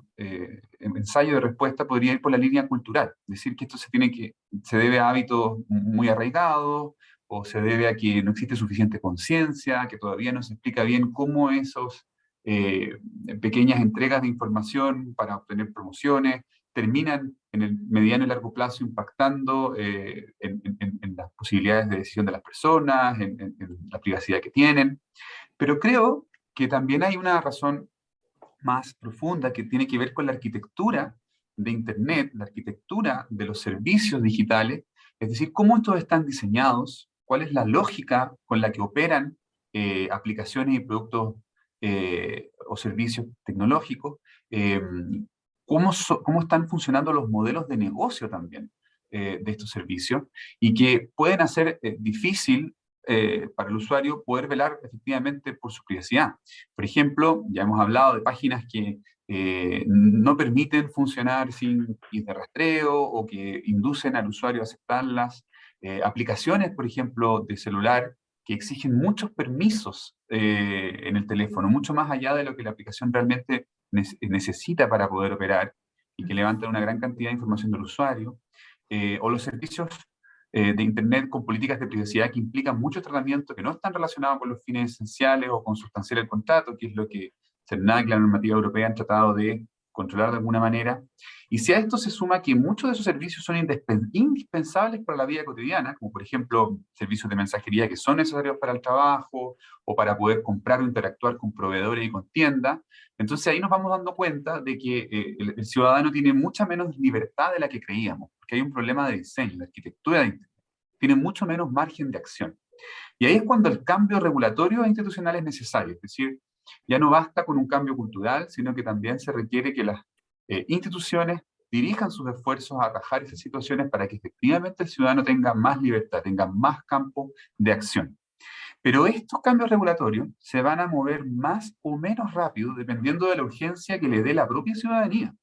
ensayo de respuesta podría ir por la línea cultural, decir que esto se debe a hábitos muy arraigados, o se debe a que no existe suficiente conciencia, que todavía no se explica bien cómo esos pequeñas entregas de información para obtener promociones terminan en el mediano y largo plazo impactando en las posibilidades de decisión de las personas, en la privacidad que tienen. Pero creo que también hay una razón más profunda que tiene que ver con la arquitectura de Internet, la arquitectura de los servicios digitales, es decir, cómo estos están diseñados, cuál es la lógica con la que operan aplicaciones y productos o servicios tecnológicos, cómo están funcionando los modelos de negocio también de estos servicios, y que pueden hacer difícil para el usuario poder velar efectivamente por su privacidad. Por ejemplo, ya hemos hablado de páginas que no permiten funcionar sin cookies de rastreo o que inducen al usuario a aceptarlas. Aplicaciones, por ejemplo, de celular que exigen muchos permisos en el teléfono, mucho más allá de lo que la aplicación realmente necesita para poder operar, y que levantan una gran cantidad de información del usuario. O los servicios de Internet con políticas de privacidad que implican mucho tratamiento que no están relacionados con los fines esenciales o con sustanciar el contrato, que es lo que CERNAC y la normativa europea han tratado de controlar de alguna manera. Y si a esto se suma que muchos de esos servicios son indispensables para la vida cotidiana, como por ejemplo servicios de mensajería que son necesarios para el trabajo o para poder comprar o interactuar con proveedores y con tiendas, entonces ahí nos vamos dando cuenta de que el ciudadano tiene mucha menos libertad de la que creíamos, porque hay un problema de diseño, de arquitectura de Internet. Tiene mucho menos margen de acción. Y ahí es cuando el cambio regulatorio e institucional es necesario, es decir, ya no basta con un cambio cultural, sino que también se requiere que las instituciones dirijan sus esfuerzos a atajar esas situaciones para que efectivamente el ciudadano tenga más libertad, tenga más campo de acción. Pero estos cambios regulatorios se van a mover más o menos rápido dependiendo de la urgencia que le dé la propia ciudadanía.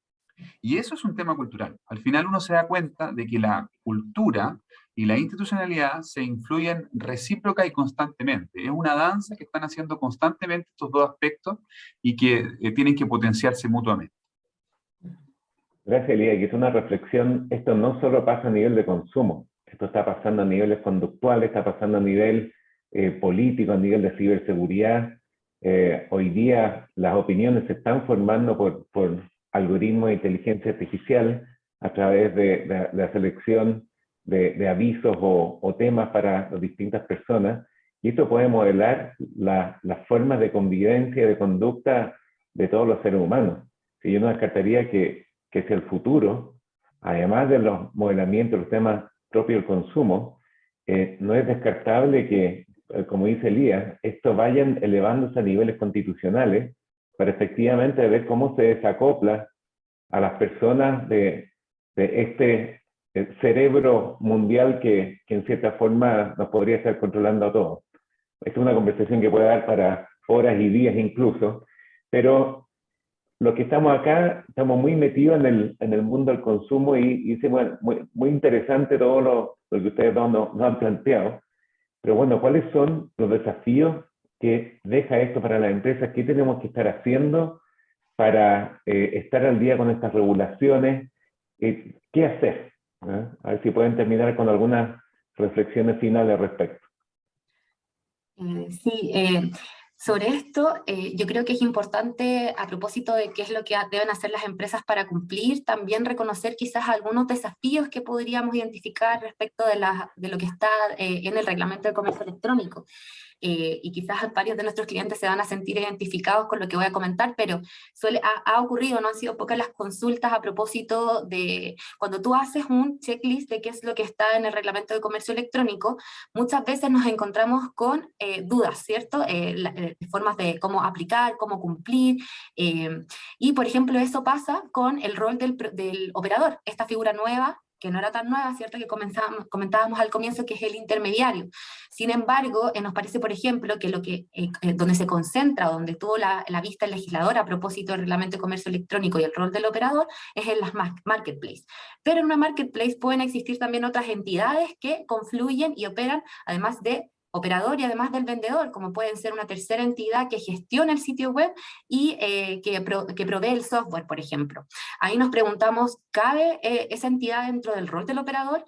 Y eso es un tema cultural. Al final uno se da cuenta de que la cultura y la institucionalidad se influyen recíproca y constantemente. Es una danza que están haciendo constantemente estos dos aspectos y que tienen que potenciarse mutuamente. Gracias, Elías, que es una reflexión. Esto no solo pasa a nivel de consumo, esto está pasando a niveles conductuales, está pasando a nivel político, a nivel de ciberseguridad. Hoy día las opiniones se están formando por algoritmos de inteligencia artificial a través de la selección de avisos o temas para las distintas personas, y esto puede modelar las formas de convivencia y de conducta de todos los seres humanos. Si yo no descartaría que es el futuro, además de los modelamientos, los temas propios del consumo, no es descartable que, como dice Elías, esto vayan elevándose a niveles constitucionales para efectivamente ver cómo se desacopla a las personas de este cerebro mundial que en cierta forma nos podría estar controlando a todos. Esta es una conversación que puede dar para horas y días incluso, pero los que estamos acá estamos muy metidos en el mundo del consumo y es muy interesante todo lo que ustedes nos han planteado. Pero bueno, ¿cuáles son los desafíos ¿qué deja esto para las empresas? ¿Qué tenemos que estar haciendo para estar al día con estas regulaciones? ¿Qué hacer? A ver si pueden terminar con algunas reflexiones finales al respecto. Sí, sobre esto yo creo que es importante, a propósito de qué es lo que deben hacer las empresas para cumplir, también reconocer quizás algunos desafíos que podríamos identificar respecto de lo que está en el reglamento de comercio electrónico. Y quizás varios de nuestros clientes se van a sentir identificados con lo que voy a comentar, pero ha ocurrido, no han sido pocas las consultas a propósito de cuando tú haces un checklist de qué es lo que está en el reglamento de comercio electrónico, muchas veces nos encontramos con dudas, ¿cierto? Formas de cómo aplicar, cómo cumplir, y por ejemplo eso pasa con el rol del operador, esta figura nueva que no era tan nueva, ¿cierto? Que comentábamos al comienzo, que es el intermediario. Sin embargo, nos parece, por ejemplo, que donde se concentra, donde tuvo la vista el legislador a propósito del reglamento de comercio electrónico y el rol del operador, es en las marketplaces. Pero en una marketplace pueden existir también otras entidades que confluyen y operan, además de operador y además del vendedor, como pueden ser una tercera entidad que gestiona el sitio web y que provee el software, por ejemplo. Ahí nos preguntamos, ¿cabe esa entidad dentro del rol del operador?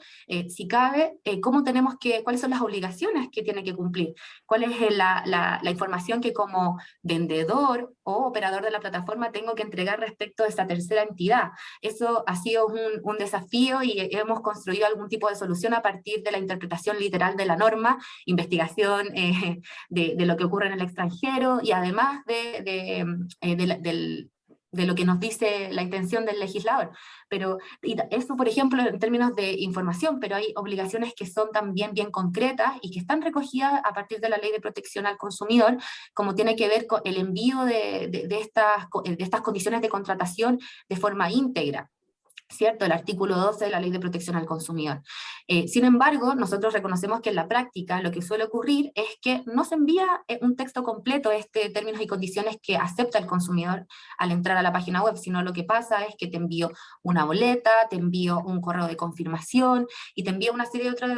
Si cabe, ¿cuáles son las obligaciones que tiene que cumplir? ¿Cuál es la información que como vendedor o operador de la plataforma tengo que entregar respecto de esa tercera entidad? Eso ha sido un desafío y hemos construido algún tipo de solución a partir de la interpretación literal de la norma, investigación de lo que ocurre en el extranjero y además de lo que nos dice la intención del legislador. Y eso, por ejemplo, en términos de información, pero hay obligaciones que son también bien concretas y que están recogidas a partir de la Ley de Protección al Consumidor, como tiene que ver con el envío de estas condiciones de contratación de forma íntegra, ¿cierto? El artículo 12 de la Ley de Protección al Consumidor. Sin embargo, nosotros reconocemos que en la práctica lo que suele ocurrir es que no se envía un texto completo, términos y condiciones que acepta el consumidor al entrar a la página web, sino lo que pasa es que te envío una boleta, te envío un correo de confirmación y te envío una serie de otra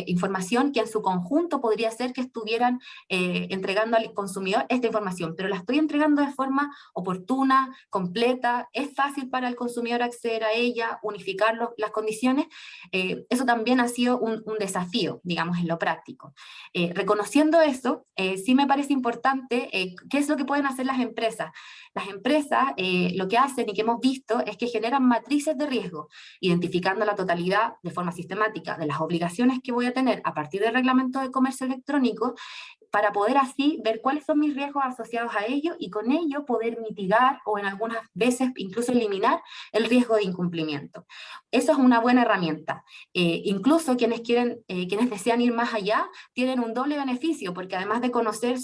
información que en su conjunto podría ser que estuvieran entregando al consumidor esta información, pero la estoy entregando de forma oportuna, completa, es fácil para el consumidor acceder a ella, unificar las condiciones. Eso también ha sido un desafío, digamos, en lo práctico. Reconociendo eso, sí me parece importante, ¿qué es lo que pueden hacer las empresas? Las empresas lo que hacen y que hemos visto es que generan matrices de riesgo, identificando la totalidad de forma sistemática de las obligaciones que voy a tener a partir del reglamento de comercio electrónico, para poder así ver cuáles son mis riesgos asociados a ello y con ello poder mitigar o en algunas veces incluso eliminar el riesgo de incumplimiento. Eso es una buena herramienta. Incluso quienes desean ir más allá tienen un doble beneficio, porque además de conocer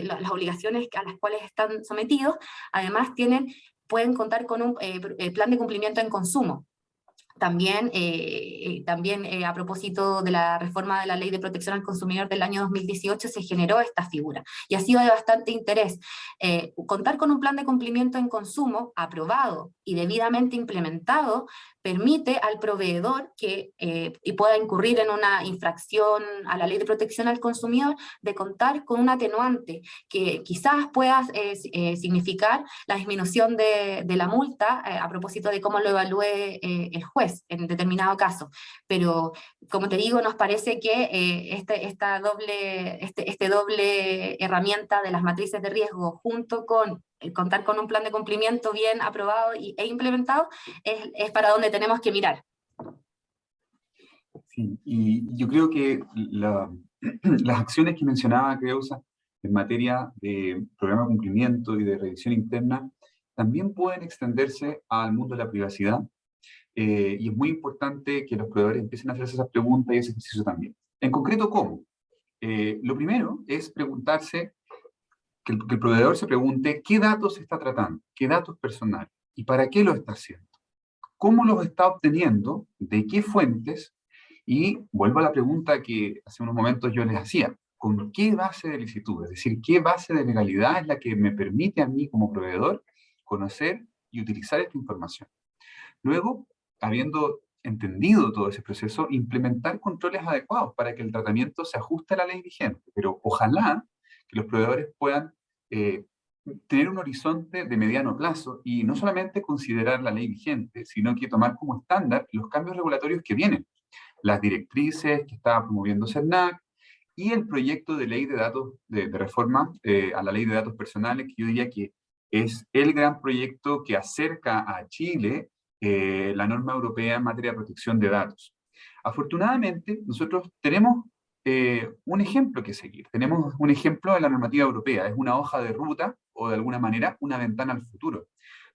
las obligaciones a las cuales están sometidos, además pueden contar con un plan de cumplimiento en consumo. También a propósito de la reforma de la Ley de Protección al Consumidor del año 2018 se generó esta figura y ha sido de bastante interés. Contar con un plan de cumplimiento en consumo aprobado y debidamente implementado permite al proveedor que pueda incurrir en una infracción a la Ley de Protección al Consumidor de contar con un atenuante que quizás pueda significar la disminución de la multa a propósito de cómo lo evalúe el juez en determinado caso. Pero, como te digo, nos parece que esta doble herramienta de las matrices de riesgo junto con contar con un plan de cumplimiento bien aprobado e implementado es para donde tenemos que mirar. Sí, y yo creo que las acciones que mencionaba Creusa en materia de programa de cumplimiento y de revisión interna también pueden extenderse al mundo de la privacidad. Y es muy importante que los proveedores empiecen a hacerse esas preguntas y ese ejercicio también. En concreto, ¿cómo? Lo primero es preguntarse, que el proveedor se pregunte qué datos está tratando, qué datos personales, y para qué lo está haciendo, cómo los está obteniendo, de qué fuentes, y vuelvo a la pregunta que hace unos momentos yo les hacía, ¿con qué base de licitud? Es decir, ¿qué base de legalidad es la que me permite a mí como proveedor conocer y utilizar esta información? Luego, habiendo entendido todo ese proceso, implementar controles adecuados para que el tratamiento se ajuste a la ley vigente. Pero ojalá que los proveedores puedan tener un horizonte de mediano plazo y no solamente considerar la ley vigente, sino que tomar como estándar los cambios regulatorios que vienen, las directrices que está promoviendo CERNAC y el proyecto de ley de datos, de reforma a la ley de datos personales, que yo diría que es el gran proyecto que acerca a Chile la norma europea en materia de protección de datos. Afortunadamente, nosotros tenemos un ejemplo que seguir. Tenemos un ejemplo de la normativa europea. Es una hoja de ruta, o de alguna manera, una ventana al futuro.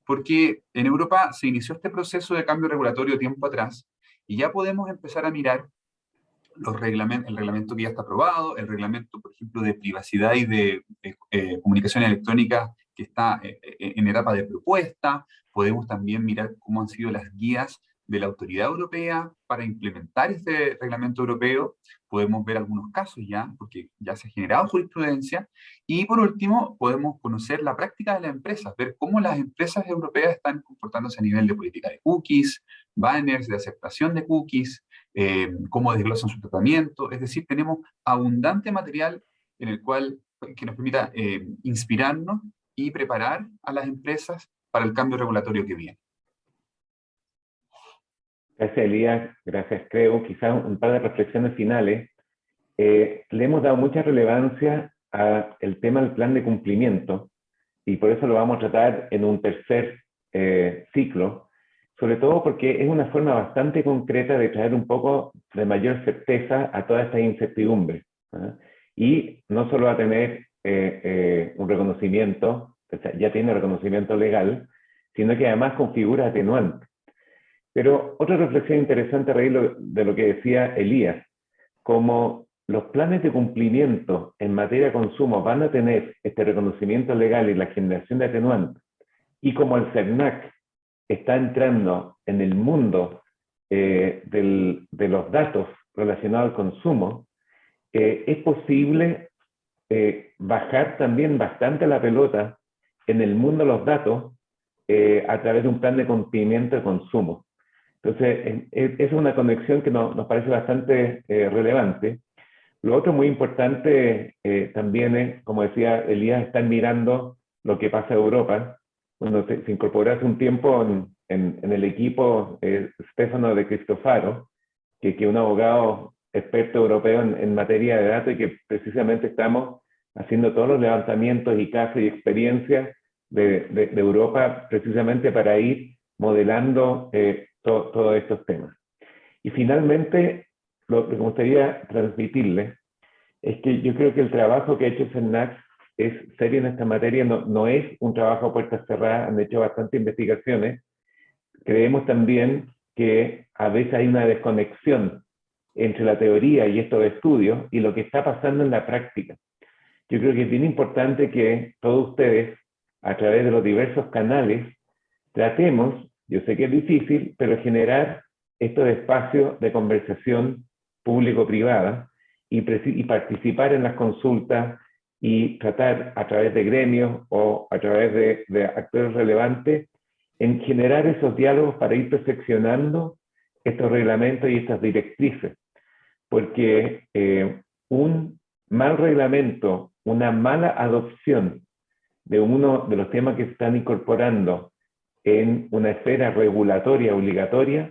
Porque en Europa se inició este proceso de cambio regulatorio tiempo atrás, y ya podemos empezar a mirar el reglamento que ya está aprobado, el reglamento, por ejemplo, de privacidad y de comunicación electrónica que está en etapa de propuesta. Podemos también mirar cómo han sido las guías de la autoridad europea para implementar este reglamento europeo. Podemos ver algunos casos ya, porque ya se ha generado jurisprudencia. Y por último, podemos conocer la práctica de las empresas, ver cómo las empresas europeas están comportándose a nivel de política de cookies, banners, de aceptación de cookies, cómo desglosan su tratamiento. Es decir, tenemos abundante material en el cual, que nos permita inspirarnos y preparar a las empresas para el cambio regulatorio que viene. Gracias, Elías. Gracias, Creo. Quizás un par de reflexiones finales. Le hemos dado mucha relevancia al tema del plan de cumplimiento y por eso lo vamos a tratar en un tercer ciclo, sobre todo porque es una forma bastante concreta de traer un poco de mayor certeza a toda esta incertidumbre. Y no solo va a tener un reconocimiento, o sea, ya tiene reconocimiento legal, sino que además configura atenuantes. Pero otra reflexión interesante a raíz de lo que decía Elías, como los planes de cumplimiento en materia de consumo van a tener este reconocimiento legal y la generación de atenuantes, y como el CERNAC está entrando en el mundo de los datos relacionados al consumo, es posible bajar también bastante la pelota en el mundo de los datos a través de un plan de cumplimiento de consumo. Entonces, es una conexión que nos parece bastante relevante. Lo otro muy importante también es, como decía Elías, están mirando lo que pasa en Europa. Bueno, se incorporó hace un tiempo en el equipo Stefano de Cristofaro, que es un abogado experto europeo en materia de datos y que precisamente estamos haciendo todos los levantamientos y casos y experiencias de Europa precisamente para ir modelando todos estos temas. Y finalmente, lo que me gustaría transmitirles es que yo creo que el trabajo que ha hecho CERNAC es serio en esta materia, no es un trabajo a puertas cerradas, han hecho bastantes investigaciones. Creemos también que a veces hay una desconexión entre la teoría y estos estudios y lo que está pasando en la práctica. Yo creo que es bien importante que todos ustedes, a través de los diversos canales, tratemos, yo sé que es difícil, pero generar estos espacios de conversación público-privada y participar en las consultas y tratar a través de gremios o a través de actores relevantes en generar esos diálogos para ir perfeccionando estos reglamentos y estas directrices. Porque un mal reglamento, una mala adopción de uno de los temas que se están incorporando en una esfera regulatoria obligatoria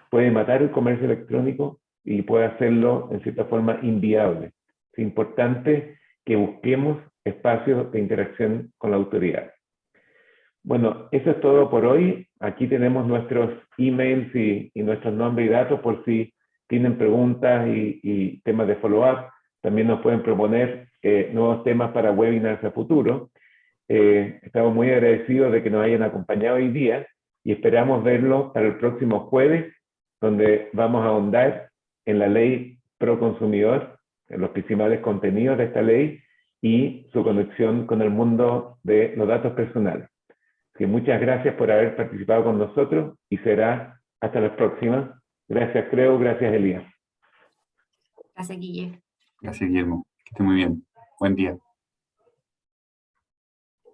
puede matar el comercio electrónico y puede hacerlo en cierta forma inviable. Es importante que busquemos espacios de interacción con la autoridad. Bueno, eso es todo por hoy. Aquí tenemos nuestros emails y nuestros nombres y datos por si tienen preguntas y temas de follow-up. También nos pueden proponer nuevos temas para webinars a futuro. Estamos muy agradecidos de que nos hayan acompañado hoy día y esperamos verlos para el próximo jueves, donde vamos a ahondar en la ley pro consumidor, en los principales contenidos de esta ley y su conexión con el mundo de los datos personales. Así que muchas gracias por haber participado con nosotros y será hasta la próxima. Gracias, Creo. Gracias, Elías. Gracias, Guille. Gracias, Guillermo. Que esté muy bien. Buen día.